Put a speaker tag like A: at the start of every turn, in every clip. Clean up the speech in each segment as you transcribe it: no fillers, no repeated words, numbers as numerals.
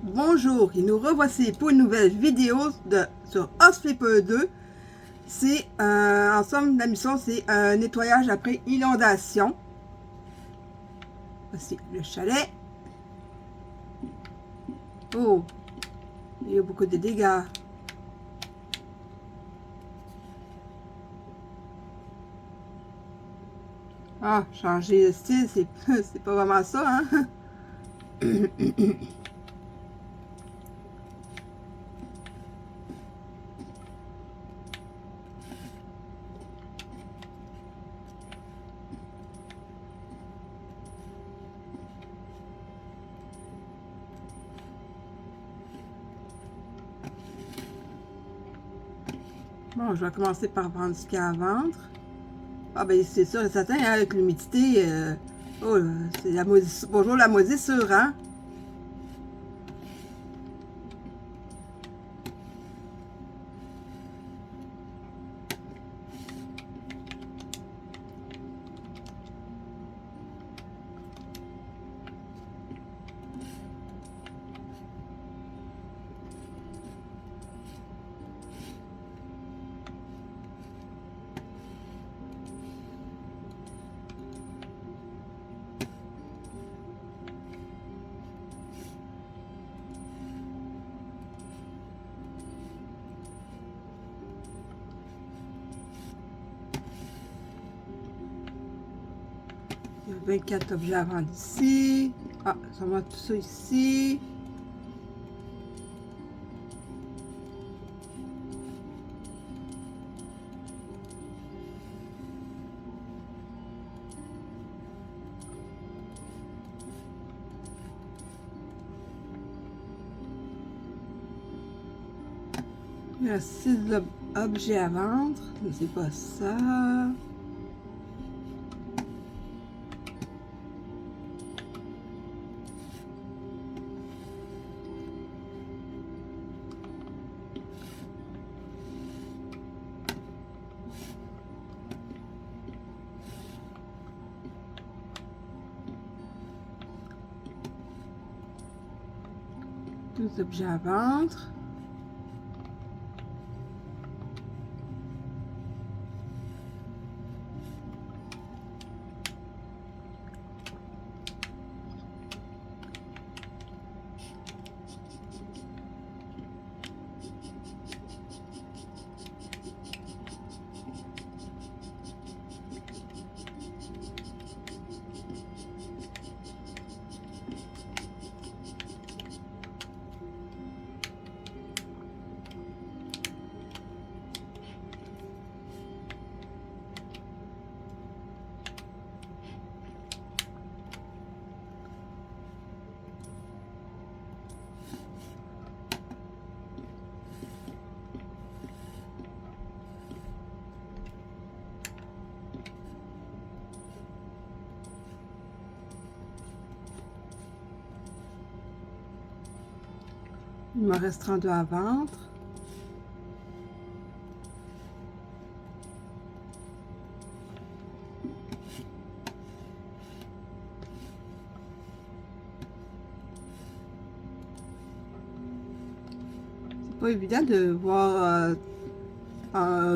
A: Bonjour, et nous revoici pour une nouvelle vidéo sur House Flipper 2. C'est en somme, la mission c'est un nettoyage après inondation. Voici le chalet. Oh, il y a beaucoup de dégâts. Ah, changer de style, c'est pas vraiment ça, hein? Bon, je vais commencer par prendre ce qu'il y a à vendre. Ah ben c'est sûr et certain, hein, avec l'humidité, oh, c'est la moisissure. Bonjour la moisissure, hein? Il y a 24 objets à vendre ici. Ah, ça va tout ça ici. Il y a 6 objets à vendre. Mais c'est pas ça. Deux objets à vendre. Il me reste 32 à vendre. C'est pas évident de voir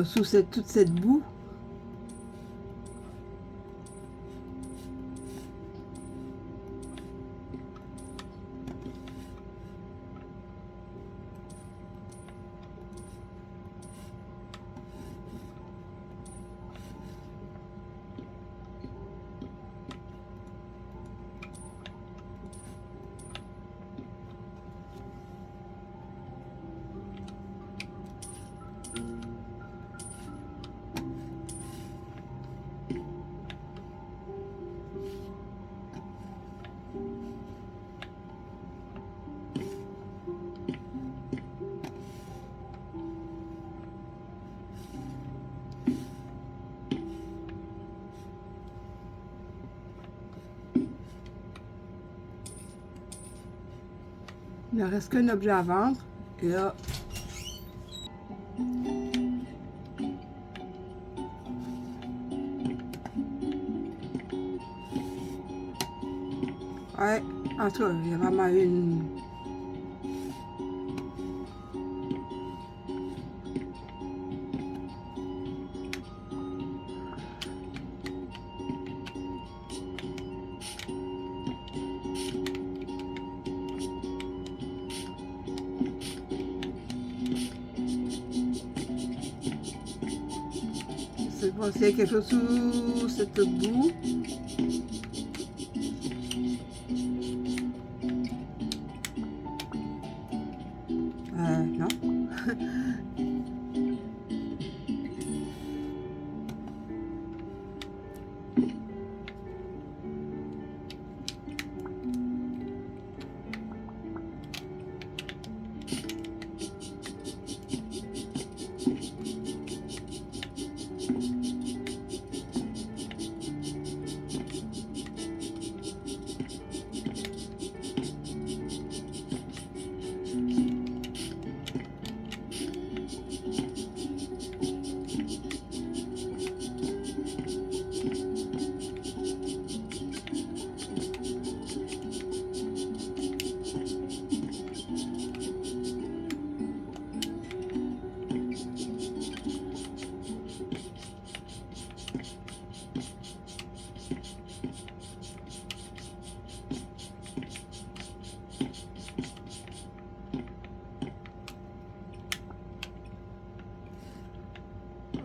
A: sous toute cette boue. Il ne reste qu'un objet à vendre. Et là, ouais, en tout cas, il y a vraiment une Je sais pas s'il y a quelque chose sous cette boue. Non.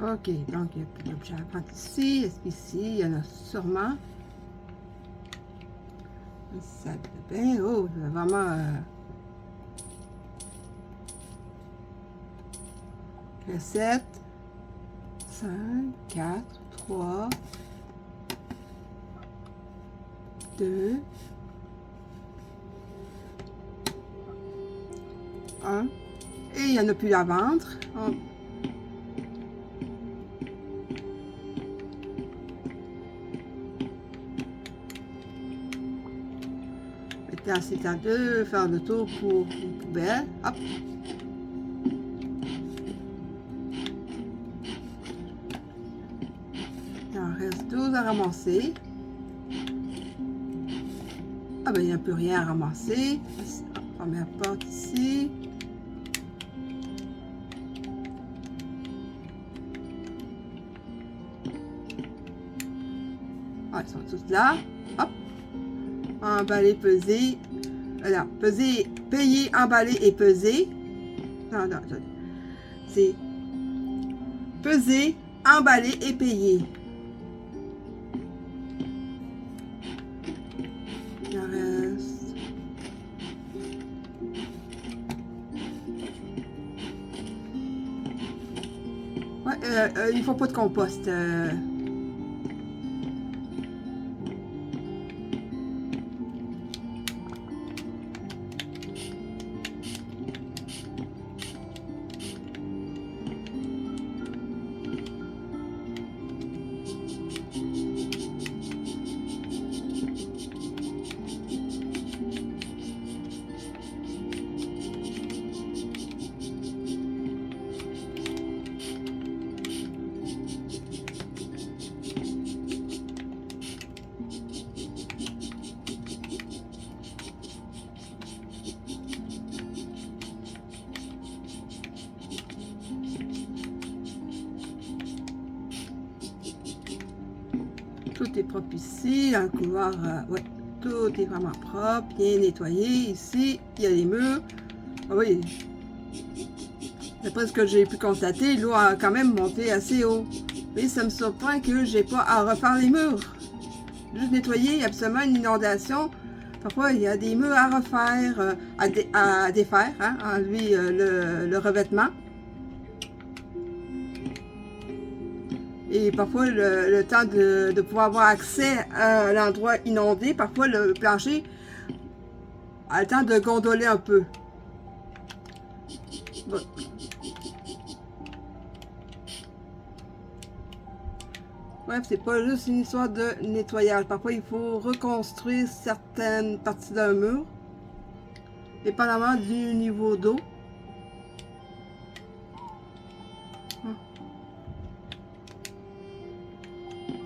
A: Ok, donc il y a plus d'objets à prendre ici. Est-ce qu'ici, il y en a sûrement? Une salle de bain. Oh, c'est vraiment... 7, 5, 4, 3, 2, 1. Et il n'y en a plus à vendre. Oh. Maintenant, c'est à deux, faire le tour pour une poubelle. Hop. Il en reste 12 à ramasser. Ah ben, il n'y a plus rien à ramasser. Première porte ici. Ah, ils sont tous là. Hop. Emballer, peser. Voilà, peser, payer, emballer et peser. Non, non, attendez. C'est peser, emballer et payer. Il en reste. Ouais, il faut pas de compost. Tout est propre ici, dans le couloir, ouais, tout est vraiment propre, bien nettoyé. Ici, il y a les murs. Ah oui, d'après ce que j'ai pu constater, l'eau a quand même monté assez haut. Mais ça me surprend que j'ai pas à refaire les murs. Juste nettoyer, il y a absolument une inondation. Parfois, il y a des murs à refaire, à défaire, hein, enlever le revêtement. Et parfois, le temps de pouvoir avoir accès à l'endroit inondé, parfois le plancher a le temps de gondoler un peu. Bon. Bref, c'est pas juste une histoire de nettoyage. Parfois, il faut reconstruire certaines parties d'un mur, dépendamment du niveau d'eau.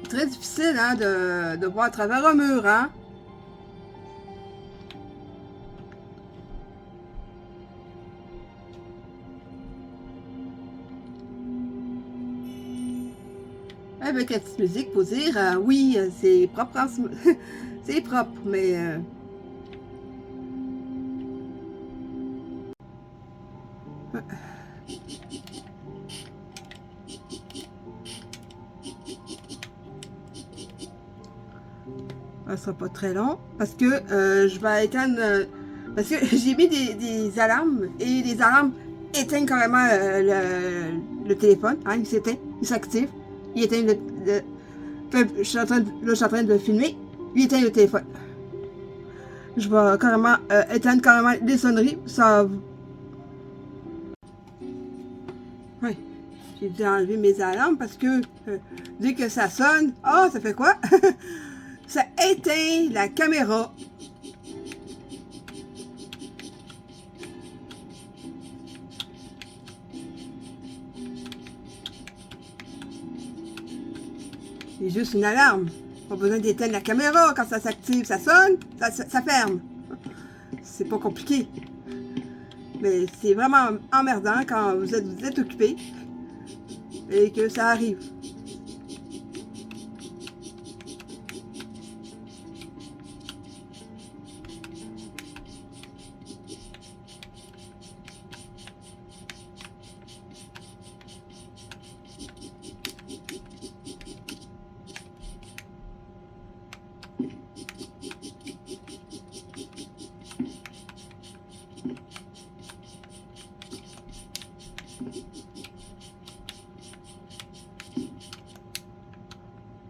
A: Très difficile hein, de voir à travers un mur. Hein? Avec la petite musique pour dire oui, c'est propre, c'est propre, mais Ça sera pas très long parce que je vais éteindre. Parce que j'ai mis des alarmes et les alarmes éteignent carrément le téléphone. Hein, il s'éteint, il s'active, il éteint je suis en train là, je suis en train de filmer, il éteint le téléphone. Je vais carrément éteindre carrément les sonneries. Ça. Oui. J'ai dû enlever mes alarmes parce que dès que ça sonne, oh, ça fait quoi? Ça éteint la caméra. C'est juste une alarme. Pas besoin d'éteindre la caméra. Quand ça s'active, ça sonne, ça ferme. C'est pas compliqué. Mais c'est vraiment emmerdant quand vous êtes occupé et que ça arrive.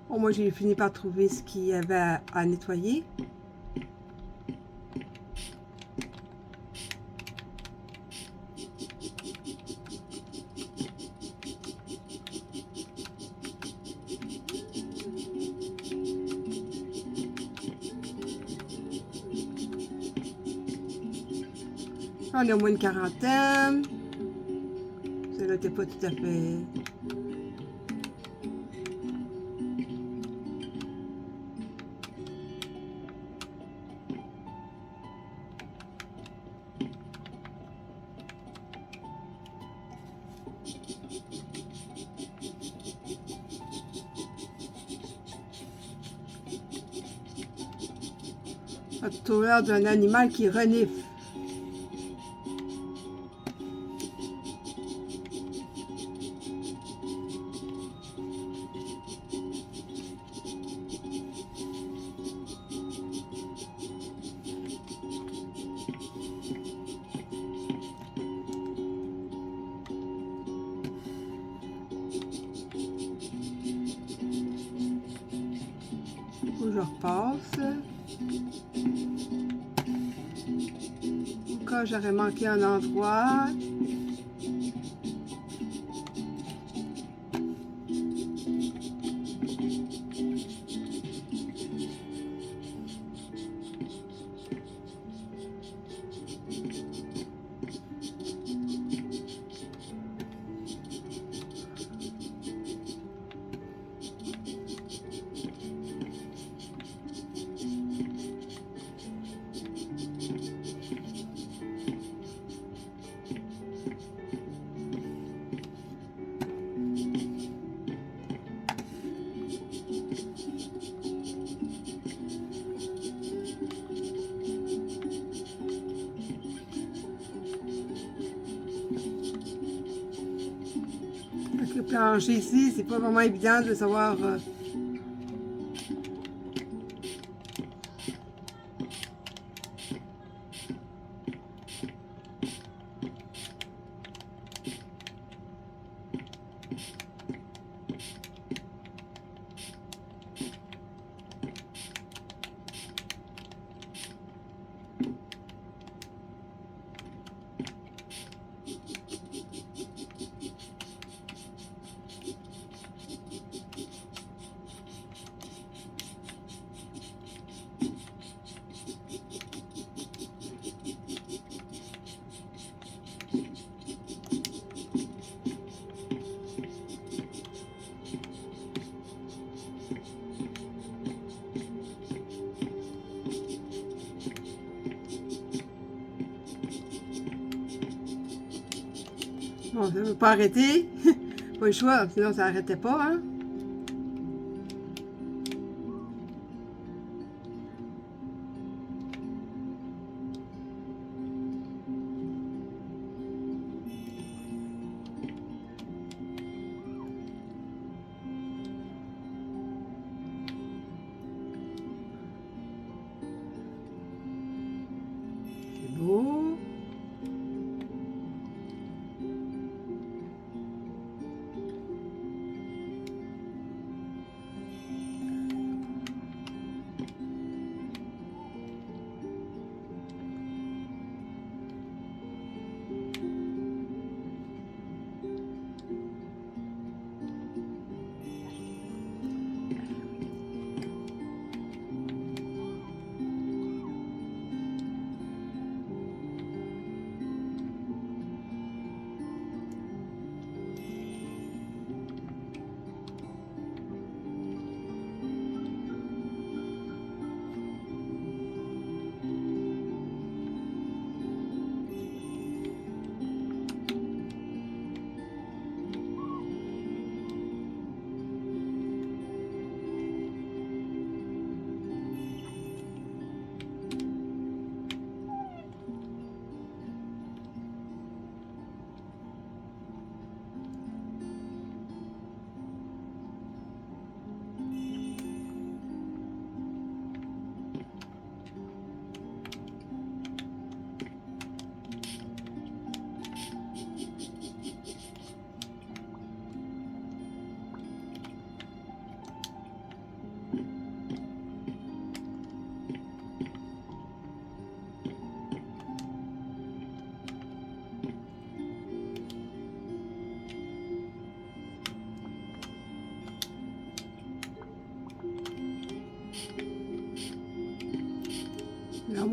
A: Bon, moi, j'ai fini par trouver ce qu'il y avait à nettoyer. On est au moins une quarantaine. Celle-là n'était pas tout à fait... Ça a l'air d'un animal qui renifle. Je repasse. Au cas j'aurais manqué un endroit. Avec le plancher ici, c'est pas vraiment évident de savoir... Bon, ça ne veut pas arrêter. Pas le choix, sinon ça n'arrêtait pas, hein.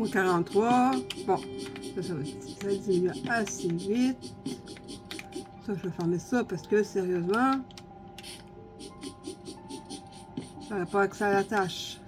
A: 0,43. Bon, ça diminue assez vite. Ça, je vais fermer ça parce que sérieusement, ça n'a pas que ça l'attache.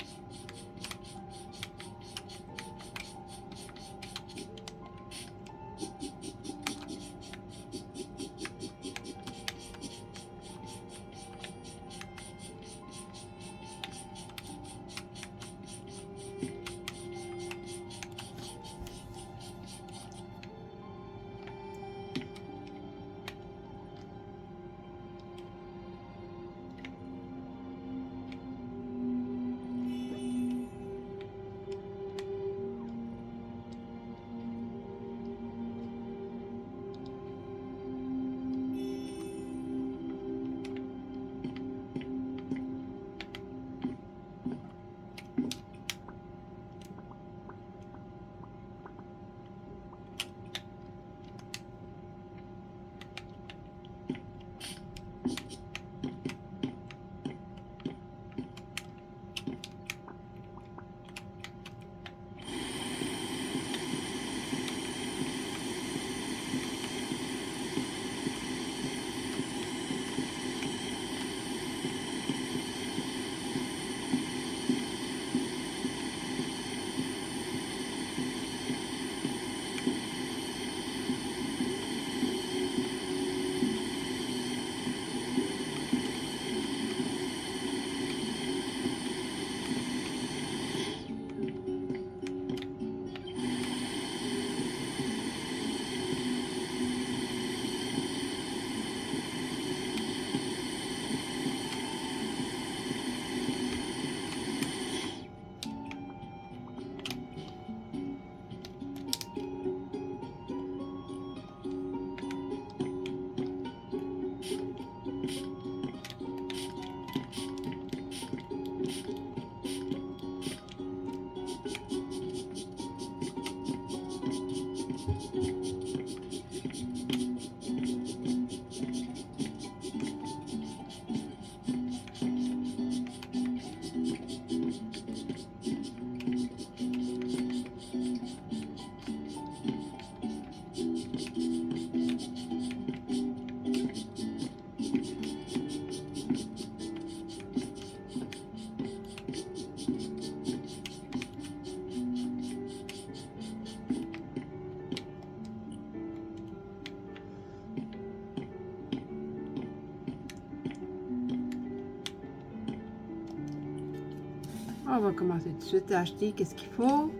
A: On va commencer tout de suite à acheter qu'est-ce qu'il faut.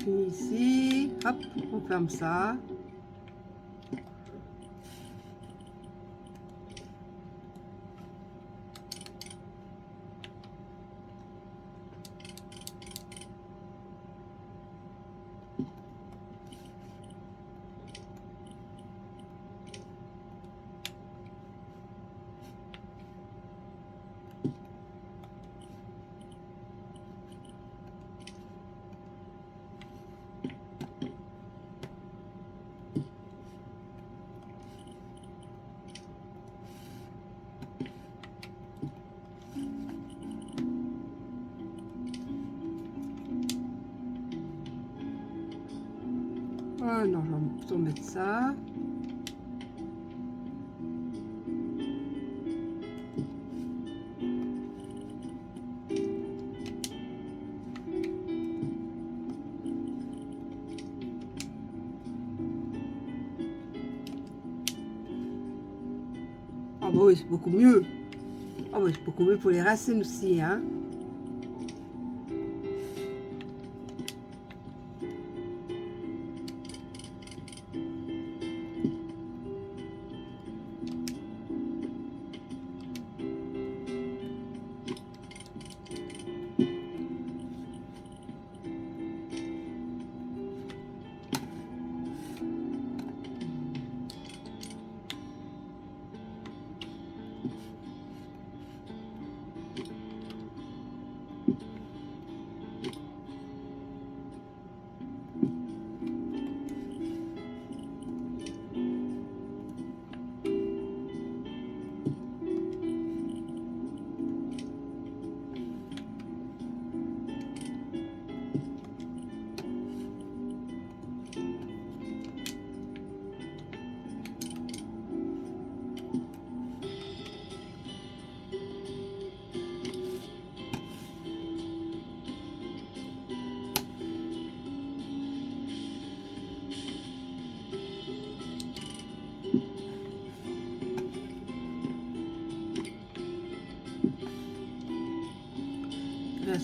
A: Et ici, hop, on ferme ça. Ah non, je vais plutôt mettre ça. Ah bah oui, c'est beaucoup mieux. Ah oui, c'est beaucoup mieux pour les racines aussi, hein.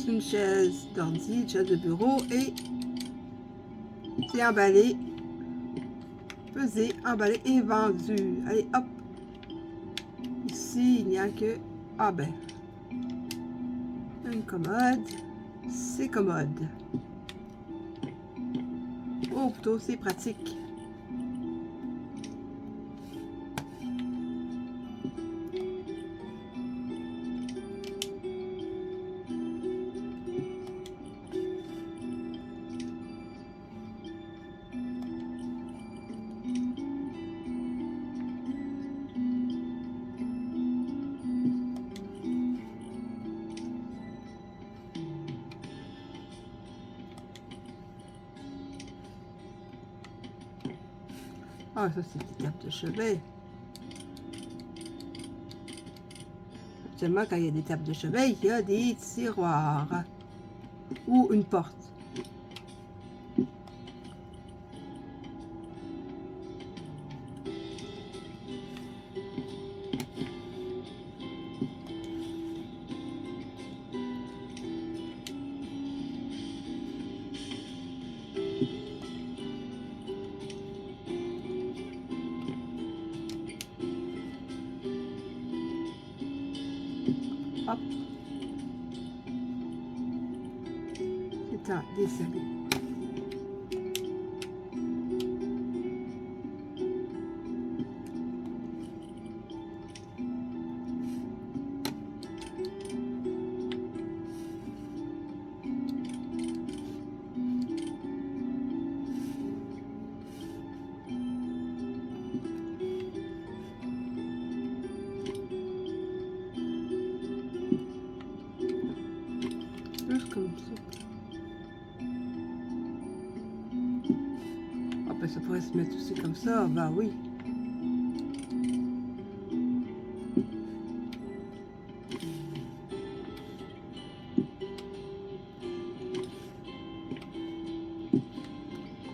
A: juste une chaise d'ordi, une chaise de bureau et c'est emballé, pesé, emballé et vendu. Allez, hop! Ici, il n'y a que... Ah ben, une commode. C'est commode. Oh, plutôt, c'est pratique. Ah, ça, c'est des tables de chevet. Seulement, quand il y a des tables de chevet, il y a des tiroirs ou une porte. Hop. C'est un dessin. Juste comme ça. Ah ben ça pourrait se mettre aussi comme ça, bah oui.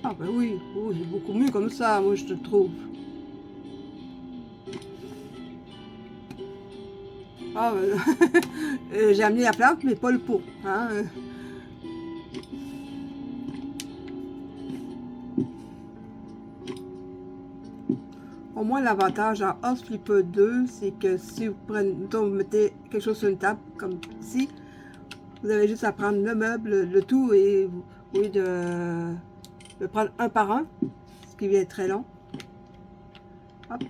A: Ah ben oui, oh, c'est beaucoup mieux comme ça, moi je te trouve. Ah ben, j'ai amené la plante, mais pas le pot. Hein? Au moins, l'avantage en House Flipper 2, c'est que si vous prenez, vous mettez quelque chose sur une table, comme ici, vous avez juste à prendre le meuble, le tout, et vous, au lieu de le prendre un par un, ce qui vient être très long. Hop.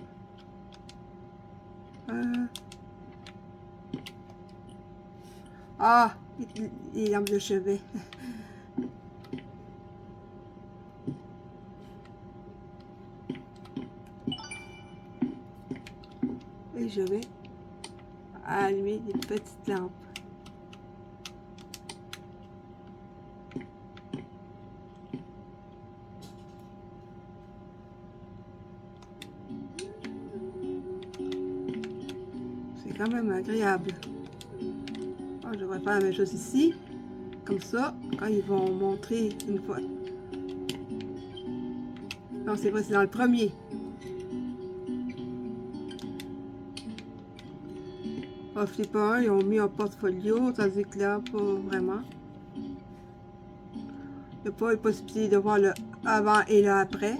A: Ah, les lampes de chevet. Et je vais allumer des petites lampes. C'est quand même agréable. Oh, je devrais faire la même chose ici. Comme ça, quand ils vont montrer une fois. Non, c'est vrai, c'est dans le premier. Oh, Flipper 1, ils ont mis un portfolio, tandis que là, pas vraiment. Il n'y a pas la possibilité de voir le avant et le après.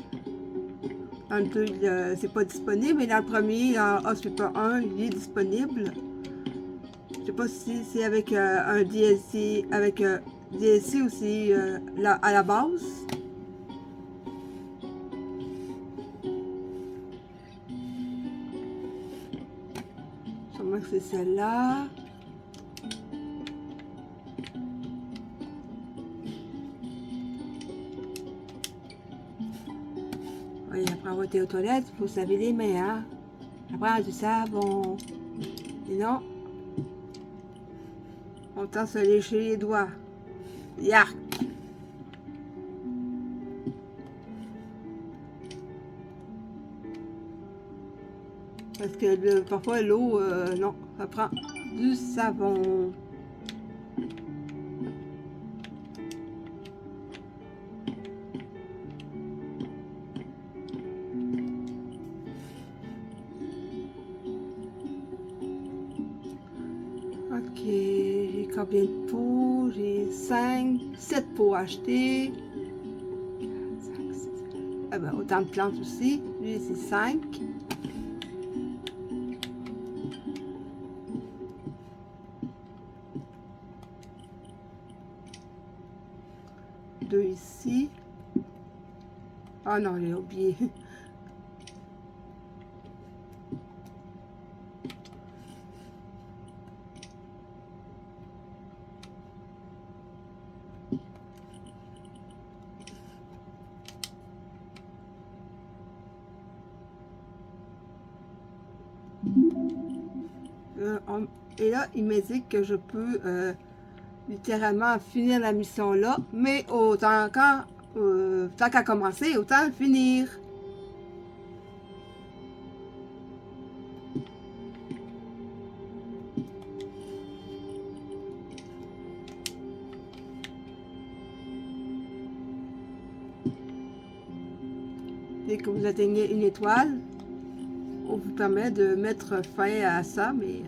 A: Dans le 2, c'est pas disponible, mais dans le premier, dans Flipper 1, il est disponible. Je sais pas si c'est avec un DLC, avec DLC aussi là, à la base. Sûrement que c'est celle-là. Oui, après avoir été aux toilettes, il faut se laver les mains, hein. Après, du savon. Sinon, on tend à se lécher les doigts. Yark! Parce que parfois l'eau, non, ça prend du savon. Ok, j'ai combien de pots? j'ai 5, 7 pots achetés. 5, 6. Ah ben, autant de plantes aussi. Lui, c'est 5. Deux ici. Ah non, j'ai oublié. Et là, il m'indique que je peux littéralement finir la mission là, mais autant tant qu'à commencer, autant le finir. Dès que vous atteignez une étoile, on vous permet de mettre fin à ça, mais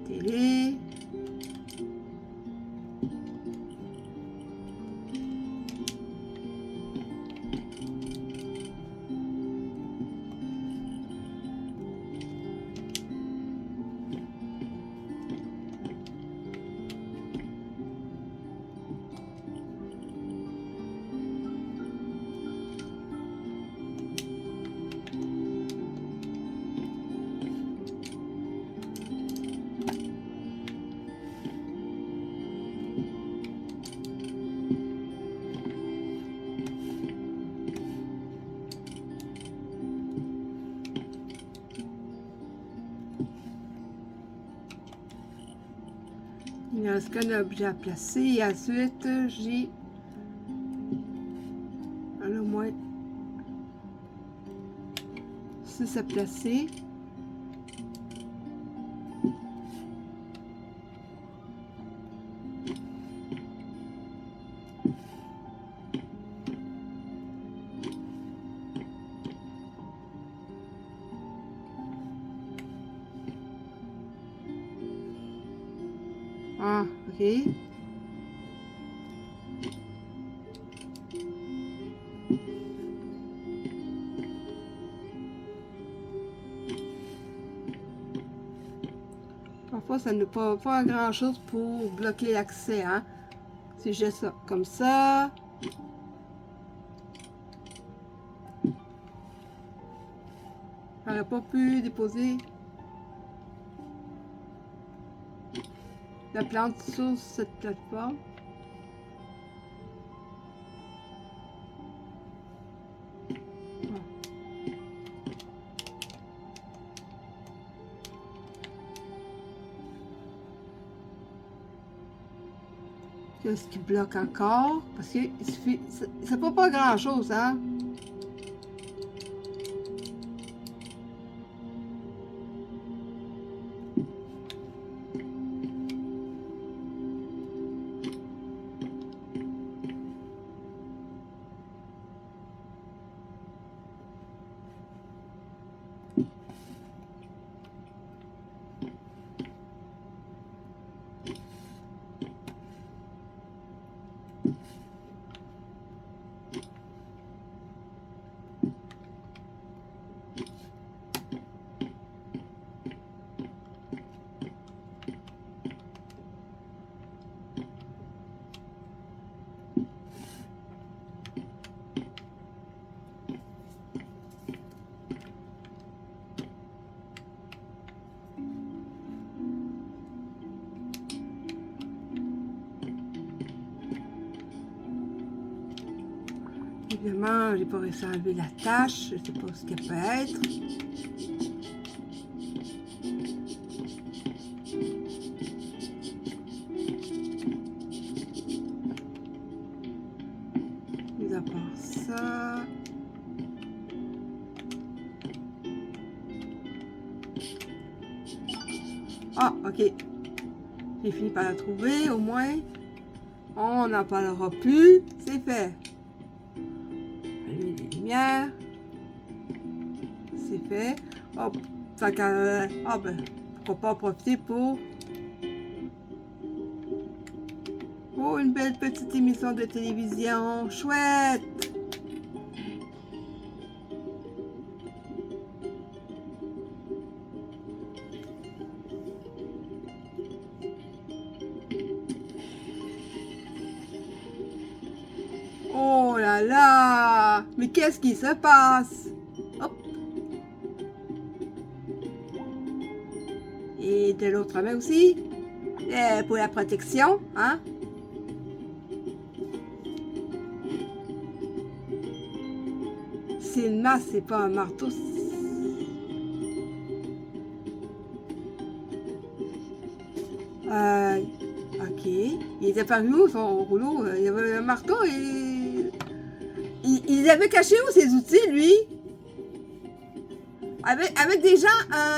A: télé. Il ne reste qu'un objet à placer et ensuite j'ai au moins 6 à placer. Ah, ok. Parfois, ça ne peut pas grand chose pour bloquer l'accès, hein. Si j'ai ça comme ça. J'aurais pas pu déposer la plante sur cette plateforme. Qu'est-ce qui bloque encore? Parce que il suffit, ça peut pas grand chose, hein? Évidemment, j'ai pas réussi à enlever la tâche, je sais pas ce qu'elle peut être. Ah, ok. J'ai fini par la trouver, au moins. On n'en parlera plus. C'est fait. Allumer les lumières. C'est fait. Hop. Tant qu'à... Ah ben, pourquoi pas en profiter pour... Oh, une belle petite émission de télévision. Chouette! Oh là là! Mais qu'est-ce qui se passe? Hop! Et de l'autre main aussi. Pour la protection, hein? C'est une masse, c'est pas un marteau. Ok. Il était paru où son rouleau? Il y avait un marteau et... Il avait caché où ses outils, lui? Avec des gens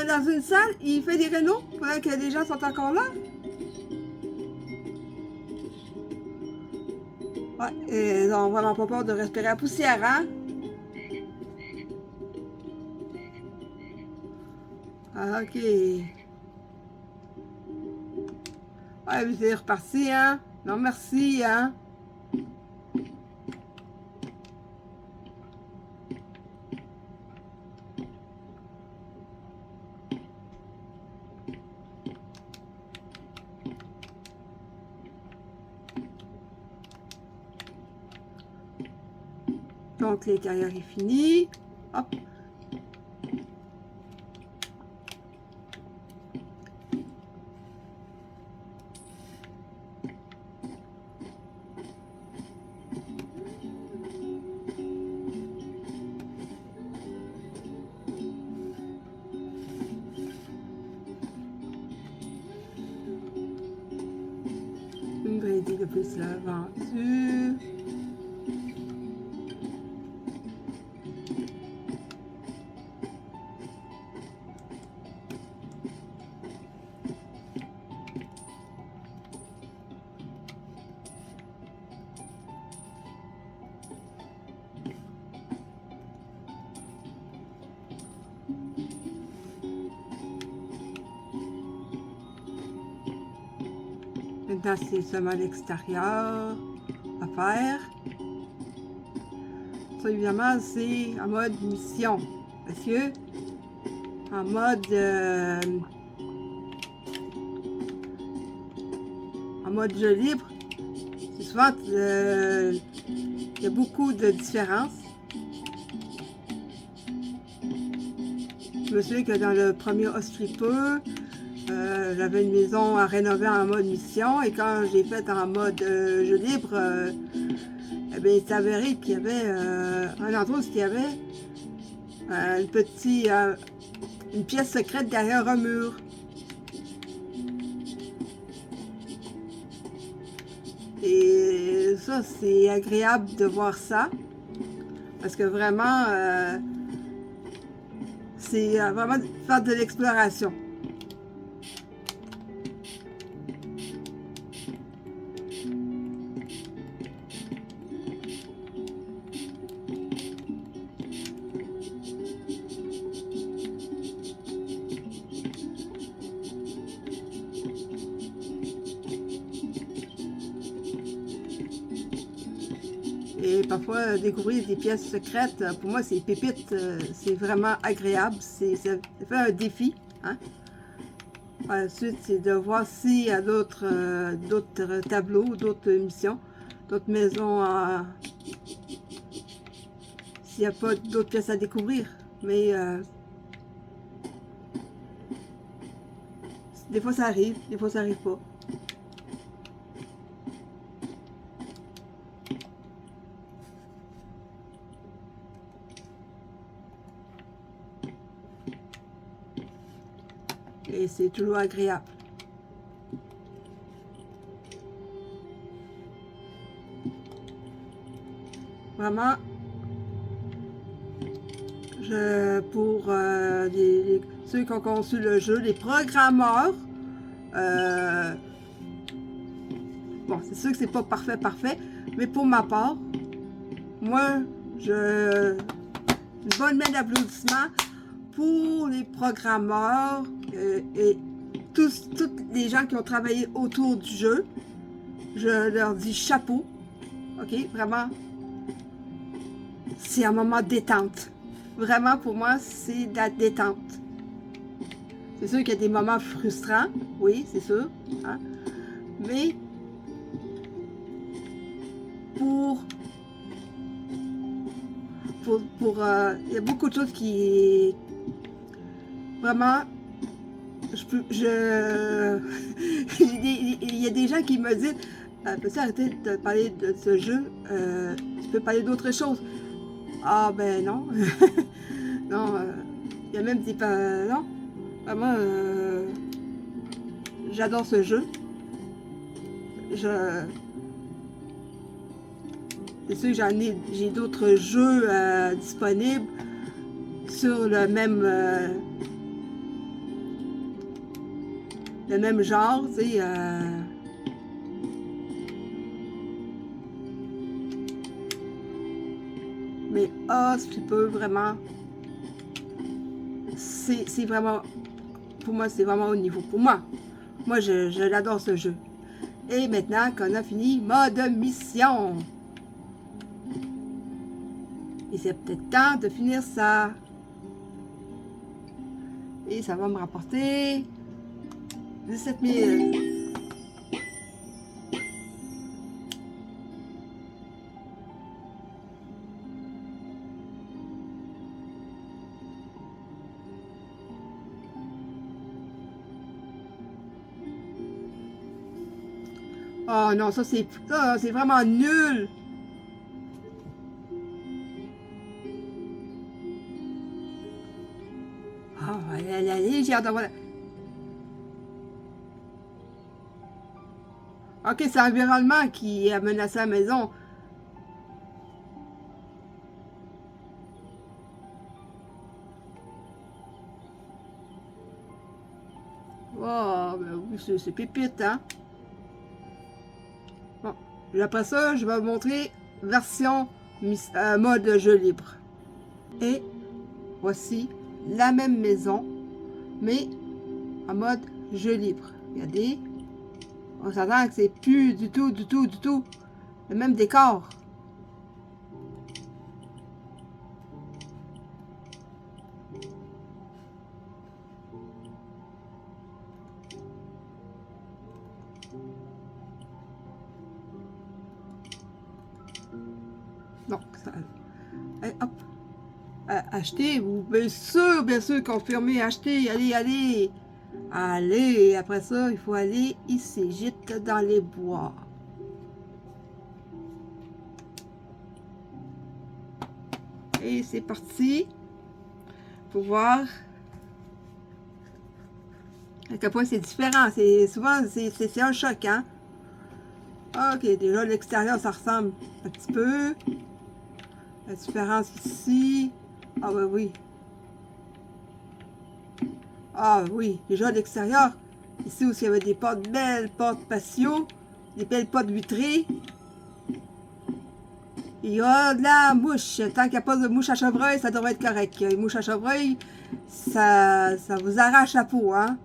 A: dans une salle, il fait des rénaux pendant que des gens sont encore là? Ouais, ils n'ont vraiment pas peur de respirer la poussière, hein? Ah, ok. Ouais, mais c'est reparti, hein? Non, merci, hein? Donc, l'intérieur est fini. Hop. Une brindille de plus l'aventure. Maintenant, c'est seulement l'extérieur à faire. Ça, évidemment, c'est en mode mission. Parce que, en mode jeu libre, c'est souvent, il y a beaucoup de différences. Je me souviens que dans le premier Ostripeux, j'avais une maison à rénover en mode mission et quand j'ai fait en mode jeu libre, eh bien, il s'est avéré qu'il y avait un endroit où il y avait une pièce secrète derrière un mur. Et ça, c'est agréable de voir ça parce que vraiment, c'est vraiment faire de l'exploration. Et parfois, découvrir des pièces secrètes, pour moi, c'est pépites, c'est vraiment agréable. Ça fait un défi. Hein? Ensuite, c'est de voir s'il y a d'autres tableaux, d'autres missions, d'autres maisons, s'il n'y a pas d'autres pièces à découvrir. Mais des fois, ça arrive, des fois, ça arrive pas. Et c'est toujours agréable. Vraiment, pour ceux qui ont conçu le jeu, les programmeurs, Bon, c'est sûr que c'est pas parfait, mais pour ma part, moi, une bonne main d'applaudissements pour les programmeurs et tous les gens qui ont travaillé autour du jeu. Je leur dis chapeau. OK? Vraiment, c'est un moment de détente. Vraiment, pour moi, c'est de la détente. C'est sûr qu'il y a des moments frustrants. Oui, c'est sûr. Hein? Mais il y a beaucoup de choses qui... Vraiment, il y a des gens qui me disent peux-tu arrêter de parler de ce jeu? Tu peux parler d'autre chose. Ah ben non. Non, il y a même des... non, vraiment, j'adore ce jeu. C'est sûr que j'ai d'autres jeux disponibles sur le même genre, tu sais. Mais tu peux vraiment, c'est vraiment, pour moi, c'est vraiment au niveau. Pour moi, je l'adore ce jeu. Et maintenant qu'on a fini, mode mission. Et c'est peut-être temps de finir ça. Et ça va me rapporter 17 000. Oh non, ça c'est vraiment nul. Oh, allez, j'ai hâte d'avoir... Ok, c'est l'environnement qui a menacé la maison. Oh, ben oui, c'est pépite, hein. Bon, après ça, je vais vous montrer version mode jeu libre. Et voici la même maison, mais en mode jeu libre. Regardez, on s'entend que c'est plus du tout le même décor. Donc, ça, hop, acheter, ou bien sûr, confirmer, acheter, allez. Allez, après ça, il faut aller ici, gîte dans les bois. Et c'est parti pour voir à quel point c'est différent. Souvent, c'est un choc, hein? Ok, déjà, l'extérieur, ça ressemble un petit peu. La différence ici. Ah ouais, oui. Ah oui, déjà l'extérieur. Ici aussi, il y avait des portes, belles portes patio, des belles portes vitrées. Il y a de la mouche. Tant qu'il n'y a pas de mouche à chevreuil, ça devrait être correct. Les mouches à chevreuil, ça vous arrache la peau, hein.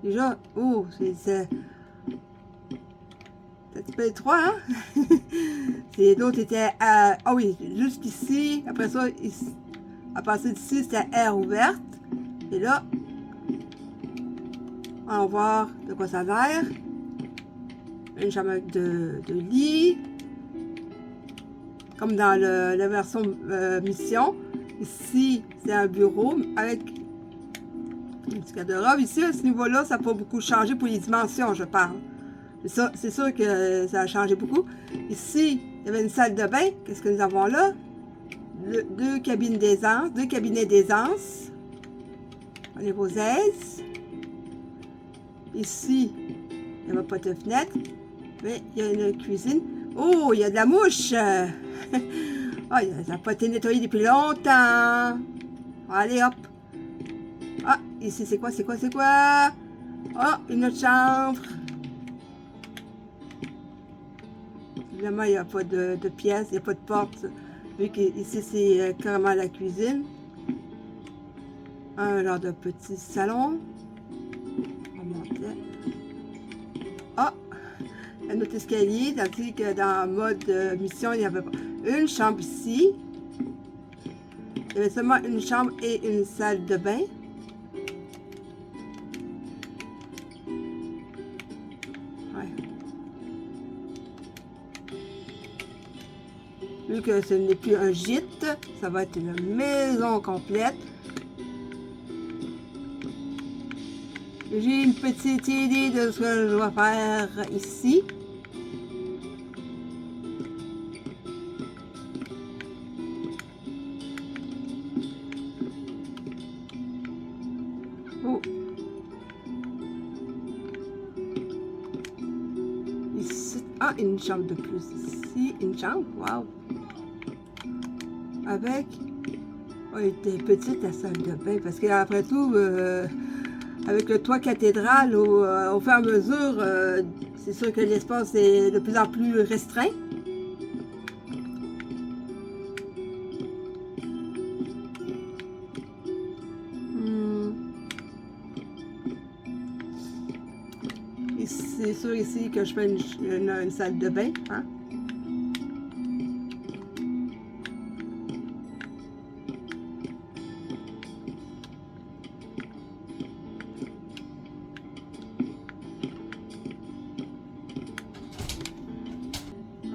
A: Déjà, oh, c'est un petit peu étroit, hein. L'autre était, ah oui, juste ici. Après ça, ici, à partir d'ici, c'était air ouverte. Et là, on va voir de quoi ça a l'air. Une chambre de lit. Comme dans la version mission. Ici, c'est un bureau avec un petit garde-robe. Ici, à ce niveau-là, ça n'a pas beaucoup changé pour les dimensions, je parle. C'est sûr que ça a changé beaucoup. Ici, il y avait une salle de bain. Qu'est-ce que nous avons là? Deux cabines d'aisance, deux cabinets d'aisance. On est vos aises. Ici, il n'y a pas de fenêtre, mais il y a une cuisine. Oh, il y a de la mouche! Ah, ça n'a pas été nettoyé depuis longtemps. Allez, hop. Ah, ici, c'est quoi? Ah, une autre chambre. Évidemment, il n'y a pas de pièce, il n'y a pas de porte. Vu qu'ici, c'est carrément la cuisine. Un genre de petit salon. On montait. Ah! Un autre escalier, tandis que dans mode mission, il n'y avait pas une chambre ici. Il y avait seulement une chambre et une salle de bain. Ouais. Vu que ce n'est plus un gîte, ça va être une maison complète. J'ai une petite idée de ce que je vais faire ici. Oh. Ici. Ah, une chambre de plus ici. Une chambre, wow. Avec... Oh, elle était petite la salle de bain parce qu'après tout... avec le toit cathédral, au fur et à mesure, c'est sûr que l'espace est de plus en plus restreint. C'est sûr ici que je fais une salle de bain. Hein?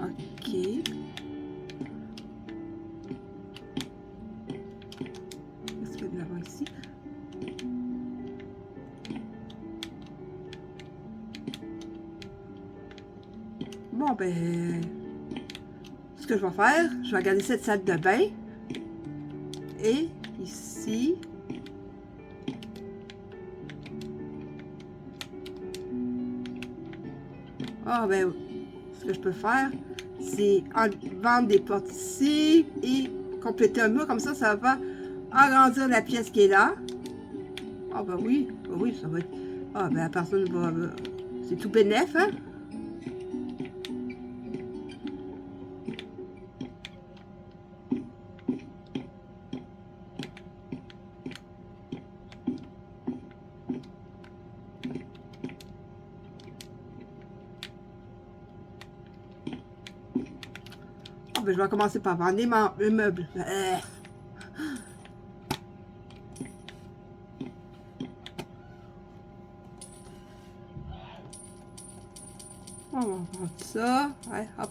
A: OK. Qu'est-ce qu'il y a de là-bas ici? Bon, ben... Ce que je vais faire, je vais garder cette salle de bain. Et ici... Ah, ben... Ce que je peux faire, c'est vendre des portes ici et compléter un mur. Comme ça va agrandir la pièce qui est là. Ah ben oui, ça va être... Ah ben la personne va... C'est tout bénef, hein? Ah ben je vais commencer par vendre les meubles. On va vendre ça. Ouais, hop.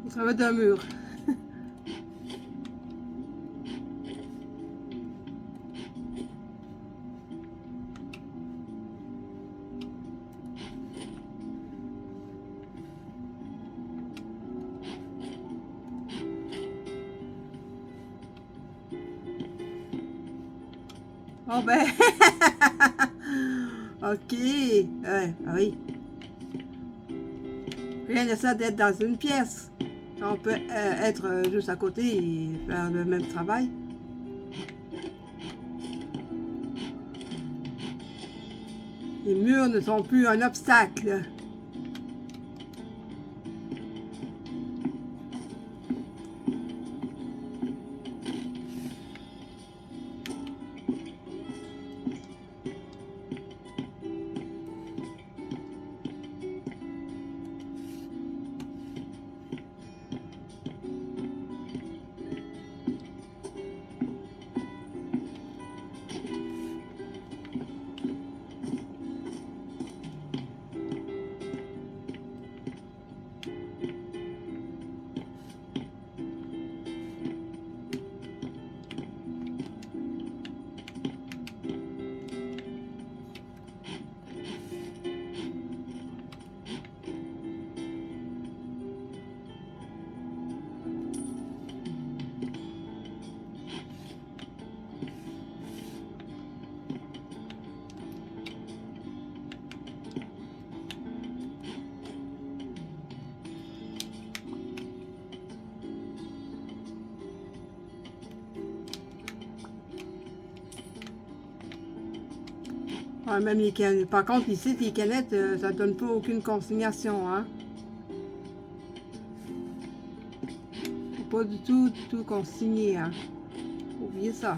A: au travers d'un mur. Oh ben, ok, ouais, ah oui. Rien de ça d'être dans une pièce. On peut être juste à côté et faire le même travail. Les murs ne sont plus un obstacle. Ouais, même les canettes. Par contre, ici, les canettes, ça ne donne pas aucune consignation, hein. Faut pas du tout consigner, hein. Oubliez ça.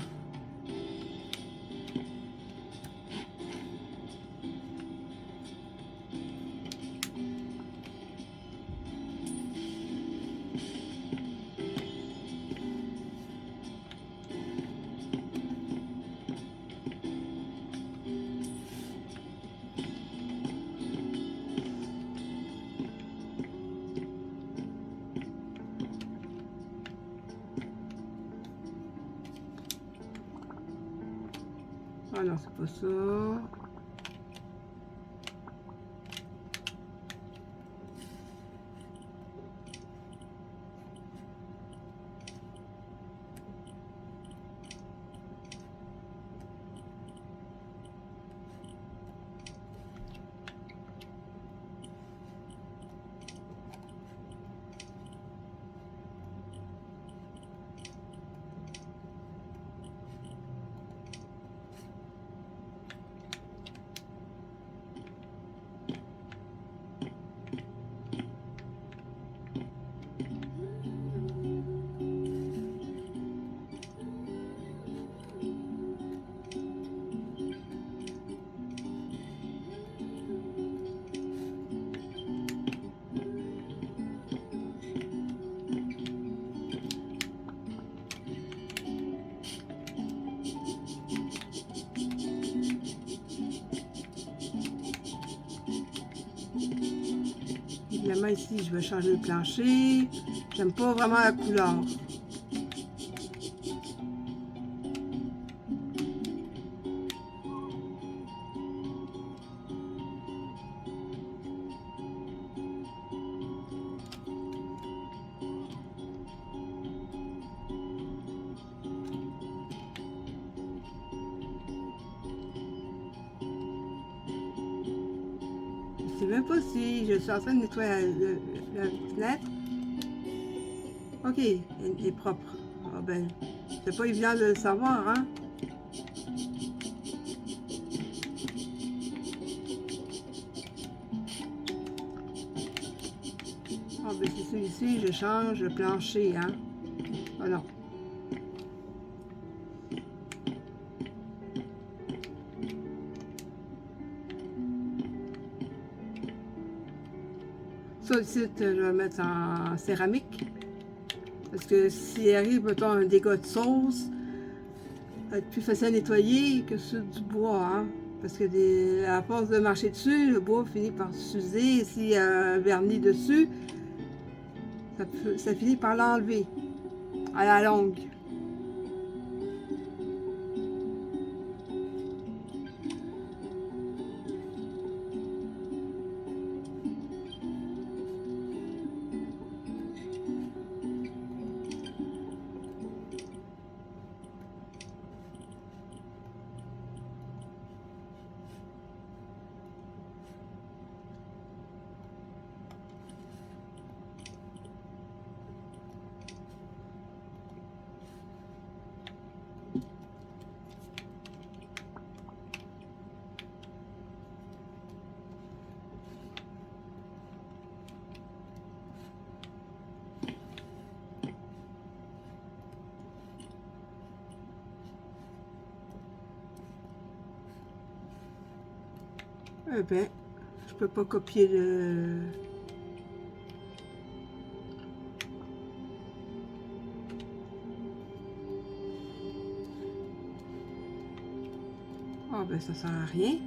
A: Ah non, c'est pas ça. Évidemment, ici, je vais changer le plancher. J'aime pas vraiment la couleur. Je sais même pas si je suis en train de nettoyer la fenêtre. Ok, elle est propre. Ah ben, c'est pas évident de le savoir, hein. Ah ben, c'est celui-ci, je change le plancher, hein. Ah non. Ça, ici, je vais le mettre en céramique. Parce que s'il arrive, mettons, un dégât de sauce, ça va être plus facile à nettoyer que sur du bois, hein. Parce que à force de marcher dessus, le bois finit par s'user. S'il y a un vernis dessus, Ça finit par l'enlever à la longue. Eh ben, je peux pas copier le... Ah ben ça sert à rien.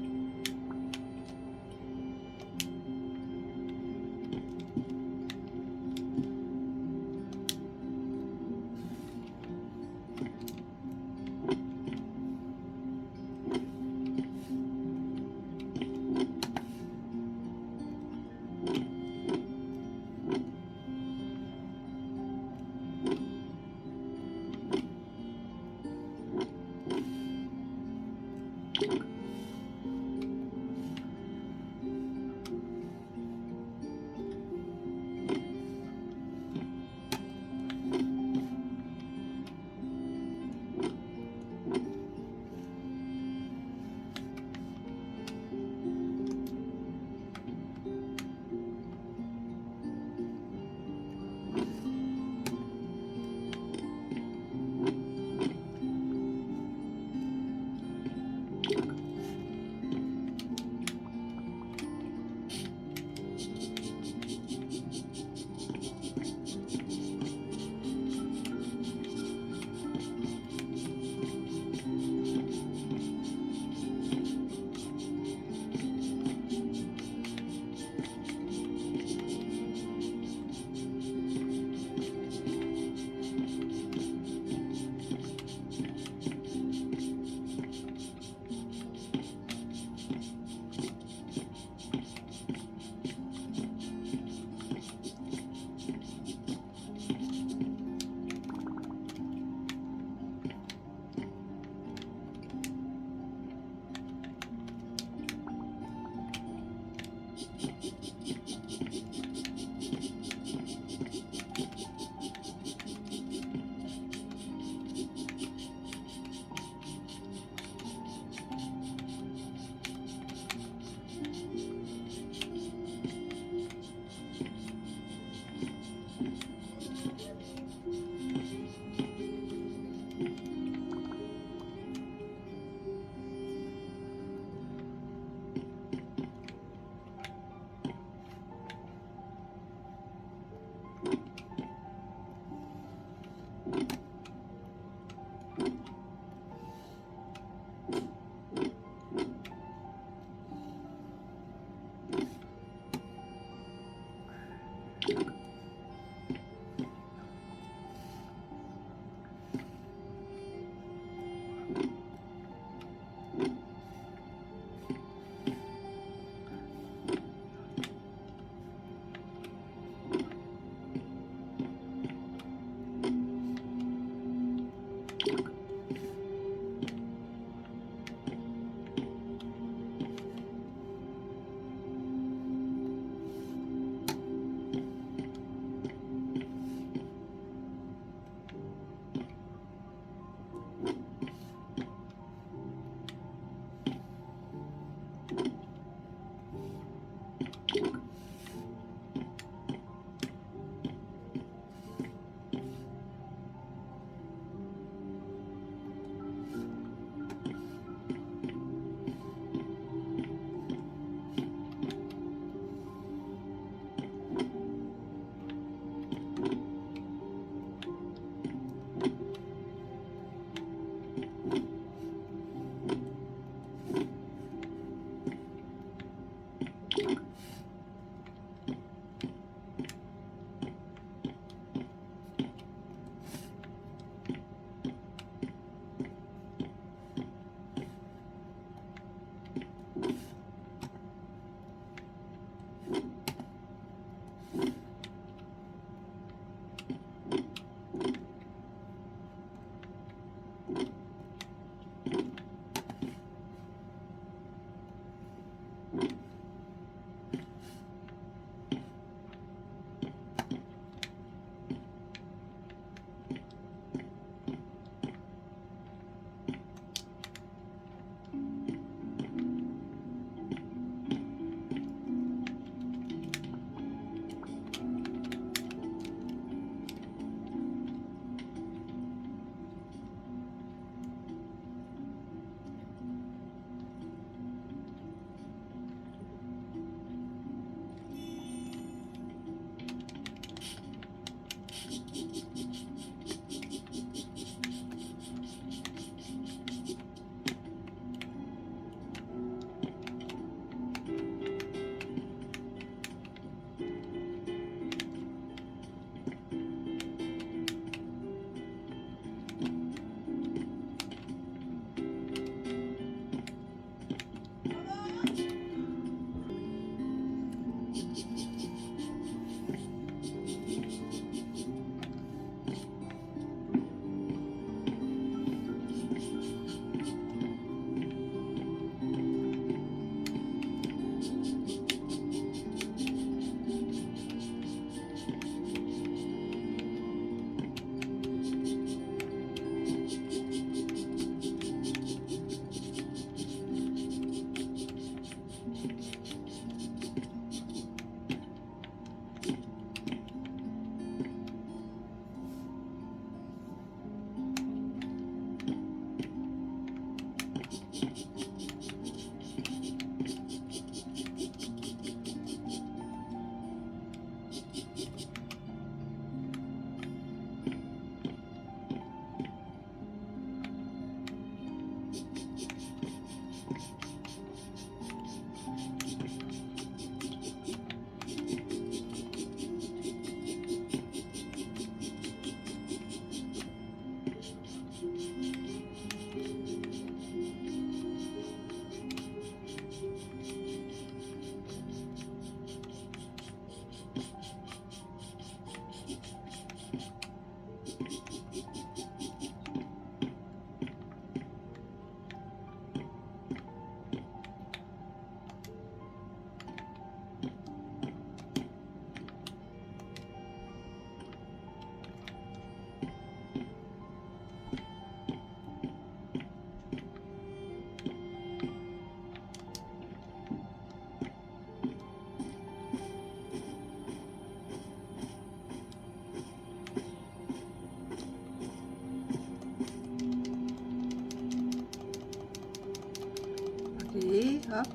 A: Hop.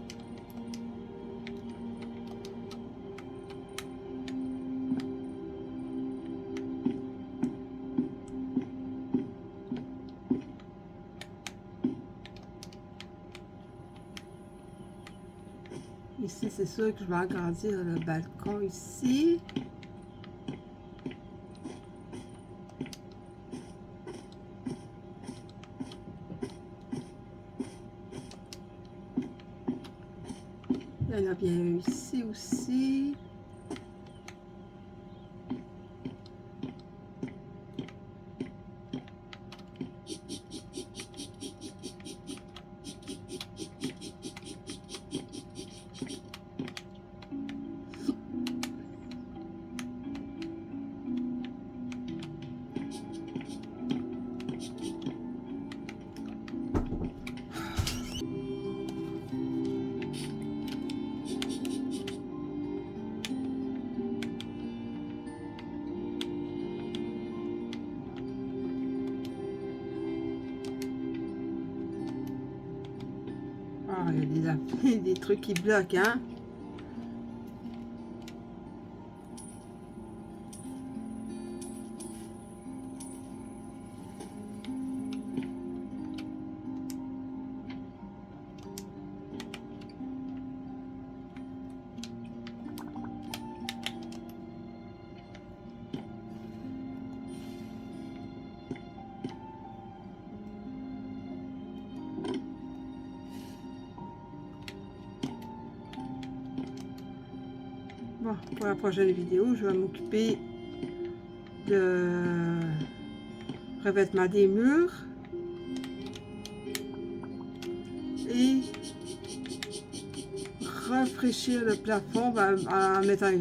A: Ici, c'est sûr que je vais agrandir le balcon ici. Il y en a bien un ici aussi. Ah, il y a des trucs qui bloquent, hein? Bon, pour la prochaine vidéo, je vais m'occuper de revêtement des murs et rafraîchir le plafond en mettant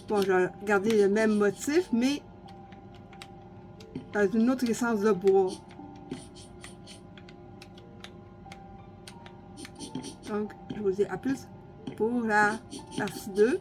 A: bon, je vais garder le même motif, mais dans une autre essence de bois. Donc, je vous dis à plus pour la partie 2.